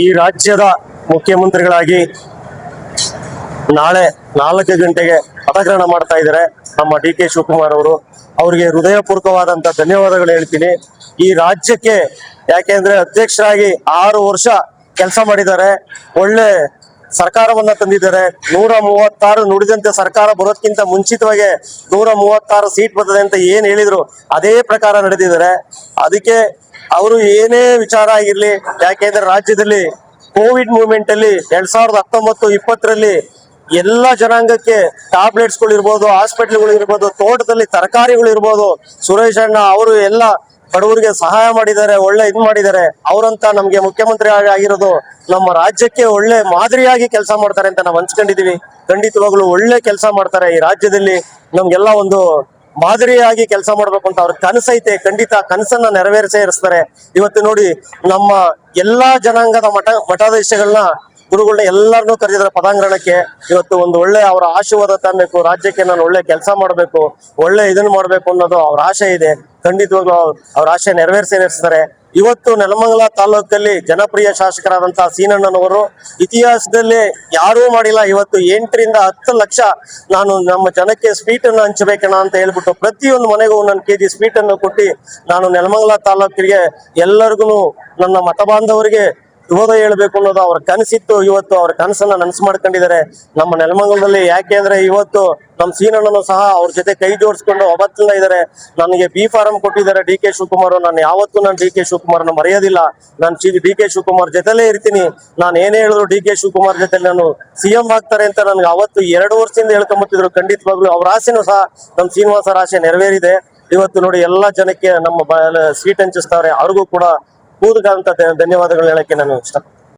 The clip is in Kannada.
ಈ ರಾಜ್ಯದ ಮುಖ್ಯಮಂತ್ರಿಗಳಾಗಿ ನಾಳೆ 4 ಗಂಟೆಗೆ ಪದಗ್ರಹಣ ಮಾಡ್ತಾ ಇದ್ದಾರೆ ನಮ್ಮ DK ಶಿವಕುಮಾರ್ ಅವರು. ಅವರಿಗೆ ಹೃದಯಪೂರ್ವಕವಾದಂತ ಧನ್ಯವಾದಗಳು ಹೇಳ್ತೀನಿ. ಈ ರಾಜ್ಯಕ್ಕೆ ಯಾಕೆಂದ್ರೆ ಅಧ್ಯಕ್ಷರಾಗಿ 6 ವರ್ಷ ಕೆಲಸ ಮಾಡಿದ್ದಾರೆ, ಒಳ್ಳೆ ಸರ್ಕಾರವನ್ನ ತಂದಿದ್ದಾರೆ. 136 ನುಡಿದಂತೆ ಸರ್ಕಾರ ಬರೋದಕ್ಕಿಂತ ಮುಂಚಿತವಾಗಿ 136 ಸೀಟ್ ಬರ್ತದೆ ಅಂತ ಏನ್ ಹೇಳಿದ್ರು ಅದೇ ಪ್ರಕಾರ ನಡೆದಿದ್ದಾರೆ. ಅದಕ್ಕೆ ಅವರು ಏನೇ ವಿಚಾರ ಆಗಿರ್ಲಿ, ಯಾಕೆಂದ್ರೆ ರಾಜ್ಯದಲ್ಲಿ ಕೋವಿಡ್ ಮೂವ್ಮೆಂಟ್ ಅಲ್ಲಿ 2019-20 ಎಲ್ಲ ಜನಾಂಗಕ್ಕೆ ಟ್ಯಾಬ್ಲೆಟ್ಸ್ ಗಳು ಇರ್ಬೋದು, ಹಾಸ್ಪಿಟಲ್ಗಳು ಇರ್ಬೋದು, ತೋಟದಲ್ಲಿ ತರಕಾರಿಗಳು ಇರ್ಬೋದು, ಸುರೇಶ್ ಅಣ್ಣ ಅವರು ಎಲ್ಲ ಬಡವರಿಗೆ ಸಹಾಯ ಮಾಡಿದ್ದಾರೆ, ಒಳ್ಳೆ ಇದು ಮಾಡಿದ್ದಾರೆ. ಅವರಂತ ನಮ್ಗೆ ಮುಖ್ಯಮಂತ್ರಿ ಆಗಿರೋದು ನಮ್ಮ ರಾಜ್ಯಕ್ಕೆ ಒಳ್ಳೆ ಮಾದರಿಯಾಗಿ ಕೆಲಸ ಮಾಡ್ತಾರೆ ಅಂತ ನಾವು ಹಂಚ್ಕೊಂಡಿದೀವಿ. ಖಂಡಿತವಾಗ್ಲೂ ಒಳ್ಳೆ ಕೆಲಸ ಮಾಡ್ತಾರೆ. ಈ ರಾಜ್ಯದಲ್ಲಿ ನಮ್ಗೆಲ್ಲ ಒಂದು ಮಾದರಿಯಾಗಿ ಕೆಲಸ ಮಾಡ್ಬೇಕು ಅಂತ ಅವ್ರ ಕನಸೈತೆ. ಖಂಡಿತ ಕನಸನ್ನ ನೆರವೇರಿಸ್ತಾರೆ. ಇವತ್ತು ನೋಡಿ ನಮ್ಮ ಎಲ್ಲಾ ಜನಾಂಗದ ಮಠಾಧೀಶಗಳನ್ನ ಗುರುಗಳನ್ನ ಎಲ್ಲರನ್ನೂ ಕರೆದಿದ್ದಾರೆ ಪದಾಂಗಣಕ್ಕೆ. ಇವತ್ತು ಒಂದು ಒಳ್ಳೆ ಅವರ ಆಶೀರ್ವಾದ ತರಬೇಕು, ರಾಜ್ಯಕ್ಕೆ ನಾನು ಒಳ್ಳೆ ಕೆಲಸ ಮಾಡಬೇಕು, ಒಳ್ಳೆ ಇದನ್ನ ಮಾಡ್ಬೇಕು ಅನ್ನೋದು ಅವ್ರ ಆಶೆ ಇದೆ. ಖಂಡಿತವಾಗ್ಲೂ ಅವ್ರ ಆಶೆ ನೆರವೇರಿಸ್ತಾರೆ. ಇವತ್ತು ನೆಲಮಂಗಲ ತಾಲೂಕಲ್ಲಿ ಜನಪ್ರಿಯ ಶಾಸಕರಾದಂತಹ ಸೀನಣ್ಣನವರು ಇತಿಹಾಸದಲ್ಲಿ ಯಾರೂ ಮಾಡಿಲ್ಲ. ಇವತ್ತು 8 ರಿಂದ 10 ಲಕ್ಷ ನಾನು ನಮ್ಮ ಜನಕ್ಕೆ ಸ್ವೀಟ್ ಅನ್ನು ಹಂಚಬೇಕಣ್ಣ ಅಂತ ಹೇಳ್ಬಿಟ್ಟು ಪ್ರತಿಯೊಂದು ಮನೆಗೂ 1 kg ಸ್ವೀಟ್ ಅನ್ನು ಕೊಟ್ಟು ನಾನು ನೆಲಮಂಗಲ ತಾಲೂಕಿಗೆ ಎಲ್ಲರಿಗೂ ನನ್ನ ಮತ ಬಾಂಧವರಿಗೆ ಶುಭೋದಯ ಹೇಳ್ಬೇಕು ಅನ್ನೋದು ಅವ್ರ ಕನಸಿತ್ತು. ಇವತ್ತು ಅವ್ರ ಕನಸನ್ನ ನನಸು ಮಾಡ್ಕೊಂಡಿದ್ದಾರೆ ನಮ್ಮ ನೆಲಮಂಗಲದಲ್ಲಿ. ಯಾಕೆ ಅಂದ್ರೆ ಇವತ್ತು ನಮ್ಮ ಸೀನಣ್ಣನು ಸಹ ಅವ್ರ ಜೊತೆ ಕೈ ಜೋಡಿಸ್ಕೊಂಡು ಒಬ್ಬತ್ತಿಂದ ಇದ್ದಾರೆ. ನನಗೆ B ಫಾರಂ ಕೊಟ್ಟಿದ್ದಾರೆ DK ಶಿವಕುಮಾರ್. ನಾನು ಯಾವತ್ತೂ ನಾನು DK ಶಿವಕುಮಾರ್ನ ಮರೆಯೋದಿಲ್ಲ. ನಾನು DK ಶಿವಕುಮಾರ್ ಜೊತೆಲೇ ಇರ್ತೀನಿ. ನಾನು ಏನೇ ಹೇಳಿದ್ರು DK ಶಿವಕುಮಾರ್ ಜೊತೆ ನಾನು CM ಆಗ್ತಾರೆ ಅಂತ ನನ್ಗೆ ಅವತ್ತು 2 ವರ್ಷದಿಂದ ಹೇಳ್ಕೊಂಬತ್ತಿದ್ರು. ಖಂಡಿತವಾಗ್ಲೂ ಅವ್ರ ಆಸೆನೂ ಸಹ ನಮ್ಮ ಶ್ರೀನಿವಾಸರ ಆಸೆ ನೆರವೇರಿದೆ. ಇವತ್ತು ನೋಡಿ ಎಲ್ಲಾ ಜನಕ್ಕೆ ನಮ್ಮ ಸ್ವೀಟ್ ಹಂಚಿಸ್ತಾರೆ. ಅವ್ರಿಗೂ ಕೂಡ ಕೂದಗಂತ ಧನ್ಯವಾದಗಳು ಹೇಳಕ್ಕೆ ನಾನು ಇಷ್ಟ.